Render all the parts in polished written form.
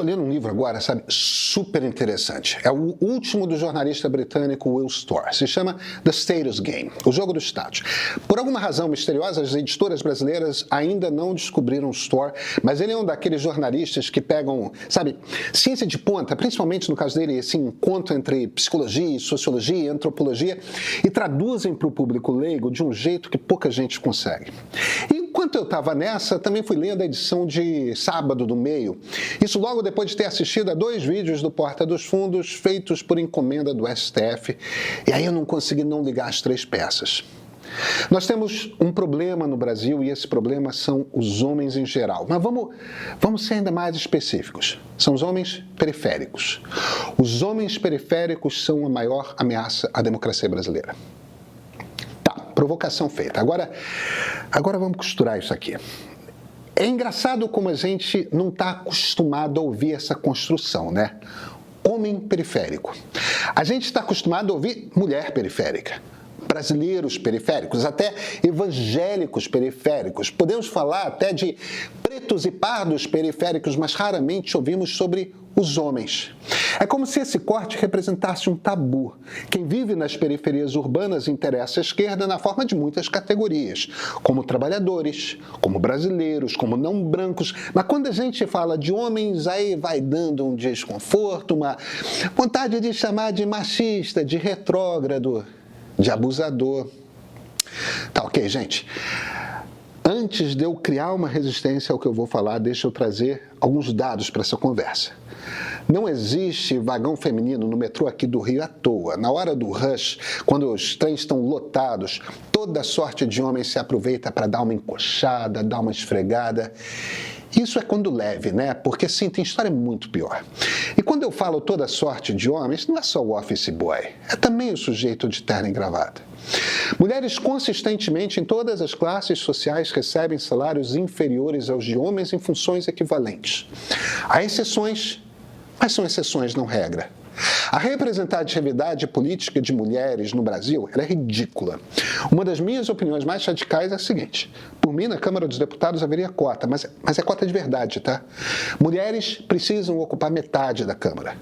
estou lendo um livro agora, sabe, super interessante. É o último do jornalista britânico Will Storr. Se chama The Status Game, o jogo do status. Por alguma razão misteriosa, as editoras brasileiras ainda não descobriram Storr, mas ele é um daqueles jornalistas que pegam, sabe, ciência de ponta, principalmente no caso dele, esse encontro entre psicologia, sociologia e antropologia, e traduzem para o público leigo de um jeito que pouca gente consegue. Enquanto eu estava nessa, também fui lendo a edição de sábado do Meio. Isso logo depois de ter assistido a 2 vídeos do Porta dos Fundos feitos por encomenda do STF. E aí eu não consegui não ligar as 3 peças. Nós temos um problema no Brasil e esse problema são os homens em geral. Mas vamos ser ainda mais específicos. São os homens periféricos. Os homens periféricos são a maior ameaça à democracia brasileira. Provocação feita. Agora vamos costurar isso aqui. É engraçado como a gente não está acostumado a ouvir essa construção, né? Homem periférico. A gente está acostumado a ouvir mulher periférica, brasileiros periféricos, até evangélicos periféricos. Podemos falar até de pretos e pardos periféricos, mas raramente ouvimos sobre os homens. É como se esse corte representasse um tabu. Quem vive nas periferias urbanas interessa à esquerda na forma de muitas categorias, como trabalhadores, como brasileiros, como não brancos. Mas quando a gente fala de homens, aí vai dando um desconforto, uma vontade de chamar de machista, de retrógrado, de abusador. Tá ok, gente? Antes de eu criar uma resistência ao que eu vou falar, deixa eu trazer alguns dados para essa conversa. Não existe vagão feminino no metrô aqui do Rio à toa. Na hora do rush, quando os trens estão lotados, toda sorte de homens se aproveita para dar uma encoxada, dar uma esfregada. Isso é quando leve, né? Porque sim, tem história muito pior. E quando eu falo toda sorte de homens, não é só o office boy, é também o sujeito de terno e gravata. Mulheres consistentemente em todas as classes sociais recebem salários inferiores aos de homens em funções equivalentes. Há exceções, mas são exceções, não regra. A representatividade política de mulheres no Brasil é ridícula. Uma das minhas opiniões mais radicais é a seguinte: por mim, na Câmara dos Deputados haveria cota, mas é cota de verdade, tá? Mulheres precisam ocupar metade da Câmara.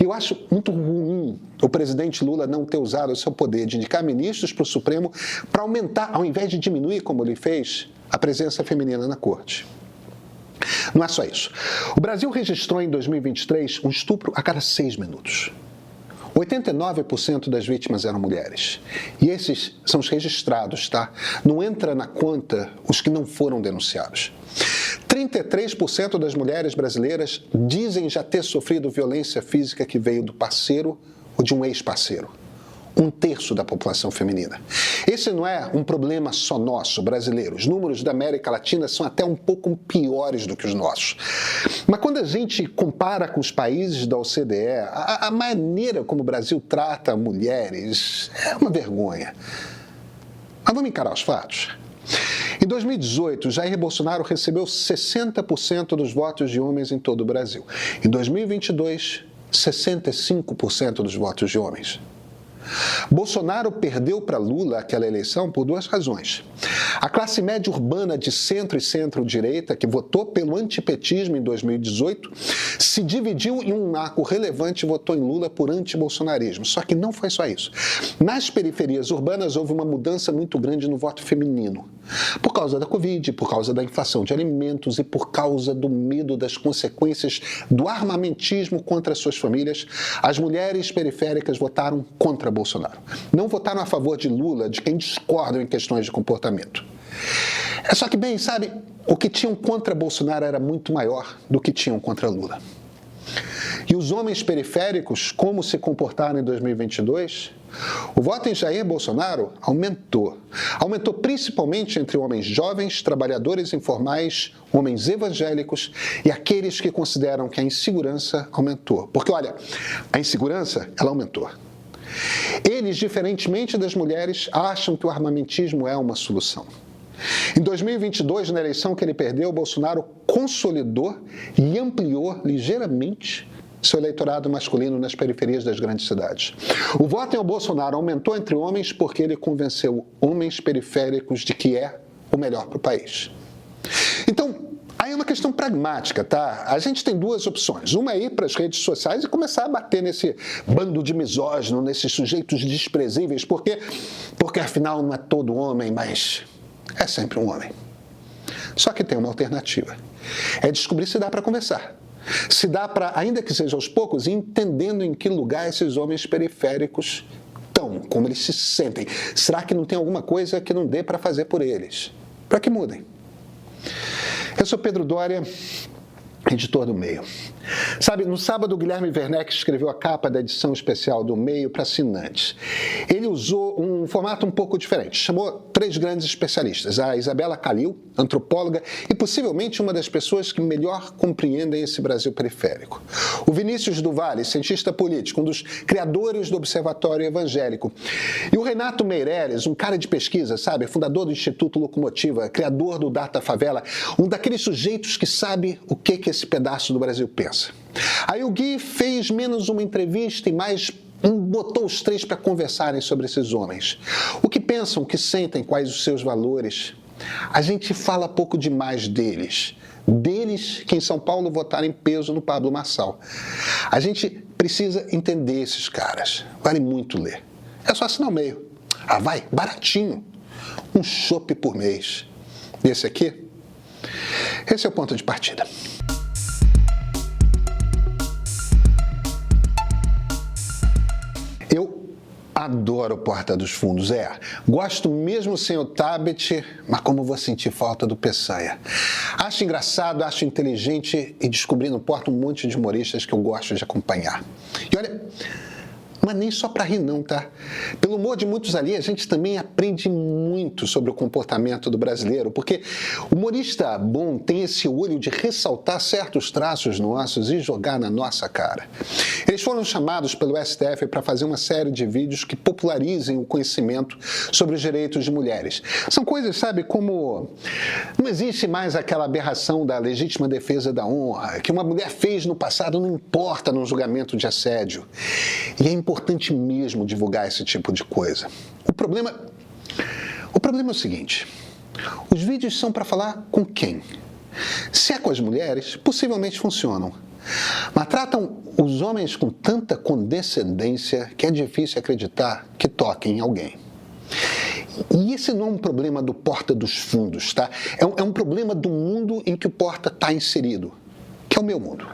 Eu acho muito ruim o presidente Lula não ter usado o seu poder de indicar ministros para o Supremo para aumentar, ao invés de diminuir, como ele fez, a presença feminina na Corte. Não é só isso. O Brasil registrou em 2023 um estupro a cada 6 minutos. 89% das vítimas eram mulheres. E esses são os registrados, tá? Não entra na conta os que não foram denunciados. 33% das mulheres brasileiras dizem já ter sofrido violência física que veio do parceiro ou de um ex-parceiro. 1/3 da população feminina. Esse não é um problema só nosso, brasileiro. Os números da América Latina são até um pouco piores do que os nossos. Mas quando a gente compara com os países da OCDE, a maneira como o Brasil trata mulheres é uma vergonha. Mas vamos encarar os fatos. Em 2018, Jair Bolsonaro recebeu 60% dos votos de homens em todo o Brasil. Em 2022, 65% dos votos de homens. Bolsonaro perdeu para Lula aquela eleição por 2 razões. A classe média urbana de centro e centro-direita, que votou pelo antipetismo em 2018, se dividiu em um arco relevante e votou em Lula por antibolsonarismo. Só que não foi só isso. Nas periferias urbanas houve uma mudança muito grande no voto feminino. Por causa da Covid, por causa da inflação de alimentos e por causa do medo das consequências do armamentismo contra suas famílias, as mulheres periféricas votaram contra Bolsonaro. Não votaram a favor de Lula, de quem discordam em questões de comportamento. É só que, bem, sabe, o que tinham contra Bolsonaro era muito maior do que tinham contra Lula. E os homens periféricos, como se comportaram em 2022? O voto em Jair Bolsonaro aumentou. Aumentou principalmente entre homens jovens, trabalhadores informais, homens evangélicos e aqueles que consideram que a insegurança aumentou. Porque, olha, a insegurança, ela aumentou. Eles, diferentemente das mulheres, acham que o armamentismo é uma solução. Em 2022, na eleição que ele perdeu, Bolsonaro consolidou e ampliou ligeiramente seu eleitorado masculino nas periferias das grandes cidades. O voto em Bolsonaro aumentou entre homens porque ele convenceu homens periféricos de que é o melhor para o país. Então, a Aí é uma questão pragmática, tá? A gente tem duas opções. Uma é ir para as redes sociais e começar a bater nesse bando de misógino, nesses sujeitos desprezíveis, porque afinal não é todo homem, mas é sempre um homem. Só que tem uma alternativa. É descobrir se dá para conversar. Se dá para, ainda que seja aos poucos, ir entendendo em que lugar esses homens periféricos estão, como eles se sentem. Será que não tem alguma coisa que não dê para fazer por eles? Para que mudem. Eu sou Pedro Doria, editor do Meio. Sabe, no sábado o Guilherme Werneck escreveu a capa da edição especial do Meio para assinantes. Ele usou um formato um pouco diferente. Chamou 3 grandes especialistas, a Isabela Calil, antropóloga e possivelmente uma das pessoas que melhor compreendem esse Brasil periférico. O Vinícius do Vale, cientista político, um dos criadores do Observatório Evangélico. E o Renato Meirelles, um cara de pesquisa, sabe, fundador do Instituto Locomotiva, criador do Data Favela, um daqueles sujeitos que sabe o que esse pedaço do Brasil pensa. Aí o Gui fez menos uma entrevista e mais botou os 3 para conversarem sobre esses homens. O que pensam, o que sentem, quais os seus valores. A gente fala pouco demais deles. Deles que em São Paulo votaram em peso no Pablo Marçal. A gente precisa entender esses caras. Vale muito ler. É só assinar o Meio. Ah, vai, baratinho. Um chopp por mês. E esse aqui? Esse é o ponto de partida. Eu adoro Porta dos Fundos, gosto mesmo sem o Tabet, mas como vou sentir falta do Peçanha. Acho engraçado, acho inteligente e descobri no Porta um monte de humoristas que eu gosto de acompanhar. E olha, mas nem só para rir não, tá? Pelo humor de muitos ali, a gente também aprende muito sobre o comportamento do brasileiro, porque o humorista bom tem esse olho de ressaltar certos traços nossos e jogar na nossa cara. Eles foram chamados pelo STF para fazer uma série de vídeos que popularizem o conhecimento sobre os direitos de mulheres. São coisas, sabe, como não existe mais aquela aberração da legítima defesa da honra, que uma mulher fez no passado não importa num julgamento de assédio. E é importante mesmo divulgar esse tipo de coisa. O problema é o seguinte, os vídeos são para falar com quem? Se é com as mulheres, possivelmente funcionam. Mas tratam os homens com tanta condescendência que é difícil acreditar que toquem em alguém. E esse não é um problema do Porta dos Fundos, tá? É um problema do mundo em que o Porta está inserido, que é o meu mundo.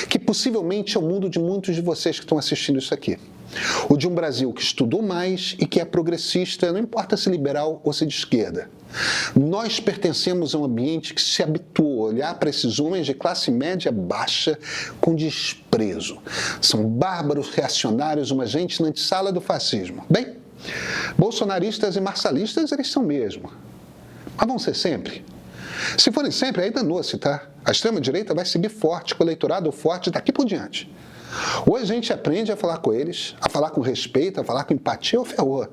Que possivelmente é o mundo de muitos de vocês que estão assistindo isso aqui. O de um Brasil que estudou mais e que é progressista, não importa se liberal ou se de esquerda. Nós pertencemos a um ambiente que se habituou a olhar para esses homens de classe média baixa com desprezo. São bárbaros, reacionários, uma gente na antessala do fascismo. Bem, bolsonaristas e marçalistas eles são mesmo. Mas vão ser sempre? Se forem sempre, aí danou-se, tá? A extrema-direita vai seguir forte, com o eleitorado forte daqui por diante. Ou a gente aprende a falar com eles, a falar com respeito, a falar com empatia, ou ferrou.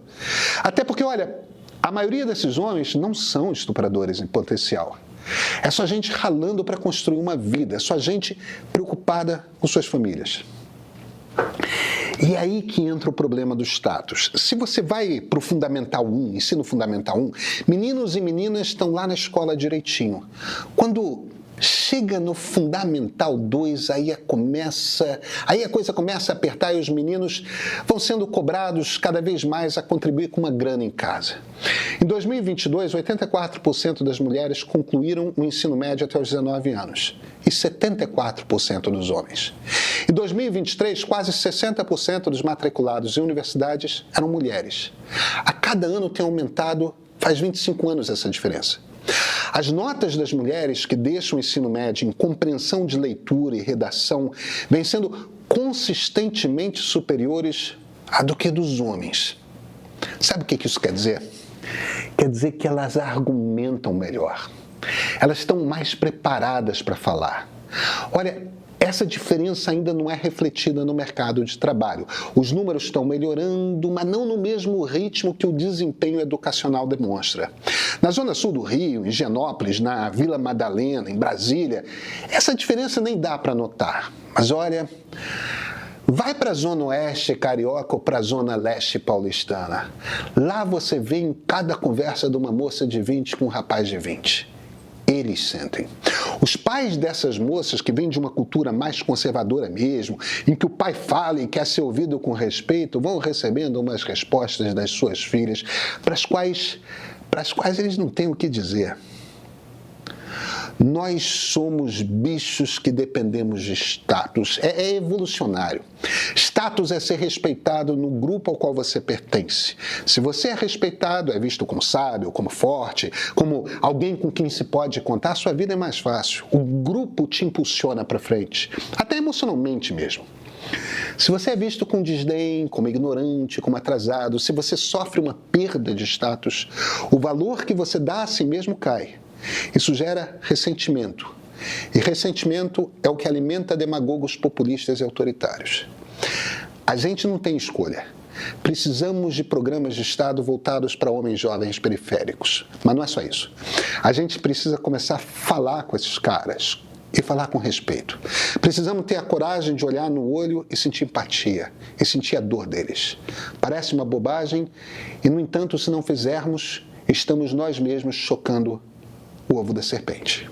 Até porque, olha, a maioria desses homens não são estupradores em potencial. É só gente ralando para construir uma vida, é só gente preocupada com suas famílias. E é aí que entra o problema do status. Se você vai para o Fundamental 1, ensino Fundamental 1, meninos e meninas estão lá na escola direitinho. Quando chega no Fundamental 2, aí a coisa começa a apertar e os meninos vão sendo cobrados cada vez mais a contribuir com uma grana em casa. Em 2022, 84% das mulheres concluíram o ensino médio até os 19 anos e 74% dos homens. Em 2023, quase 60% dos matriculados em universidades eram mulheres. A cada ano tem aumentado, faz 25 anos essa diferença. As notas das mulheres que deixam o ensino médio em compreensão de leitura e redação vêm sendo consistentemente superiores à do que dos homens. Sabe o que isso quer dizer? Quer dizer que elas argumentam melhor. Elas estão mais preparadas para falar. Olha, essa diferença ainda não é refletida no mercado de trabalho. Os números estão melhorando, mas não no mesmo ritmo que o desempenho educacional demonstra. Na Zona Sul do Rio, em Higienópolis, na Vila Madalena, em Brasília, essa diferença nem dá para notar. Mas olha, vai para a Zona Oeste carioca ou para a Zona Leste paulistana. Lá você vê em cada conversa de uma moça de 20 com um rapaz de 20. eles sentem. Os pais dessas moças que vêm de uma cultura mais conservadora mesmo, em que o pai fala e quer ser ouvido com respeito, vão recebendo umas respostas das suas filhas para as quais eles não têm o que dizer. Nós somos bichos que dependemos de status. É evolucionário. Status é ser respeitado no grupo ao qual você pertence. Se você é respeitado, é visto como sábio, como forte, como alguém com quem se pode contar, sua vida é mais fácil. O grupo te impulsiona para frente, até emocionalmente mesmo. Se você é visto com desdém, como ignorante, como atrasado, se você sofre uma perda de status, o valor que você dá a si mesmo cai. Isso gera ressentimento. E ressentimento é o que alimenta demagogos populistas e autoritários. A gente não tem escolha. Precisamos de programas de Estado voltados para homens jovens periféricos. Mas não é só isso. A gente precisa começar a falar com esses caras e falar com respeito. Precisamos ter a coragem de olhar no olho e sentir empatia, e sentir a dor deles. Parece uma bobagem e, no entanto, se não fizermos, estamos nós mesmos chocando o ovo da serpente.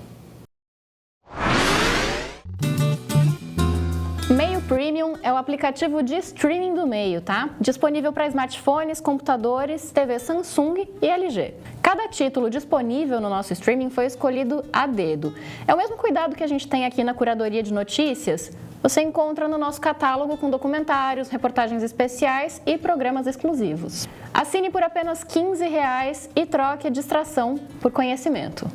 Meio Premium é o aplicativo de streaming do Meio, tá? Disponível para smartphones, computadores, TV Samsung e LG. Cada título disponível no nosso streaming foi escolhido a dedo. É o mesmo cuidado que a gente tem aqui na curadoria de notícias. Você encontra no nosso catálogo com documentários, reportagens especiais e programas exclusivos. Assine por apenas R$ 15 e troque a distração por conhecimento.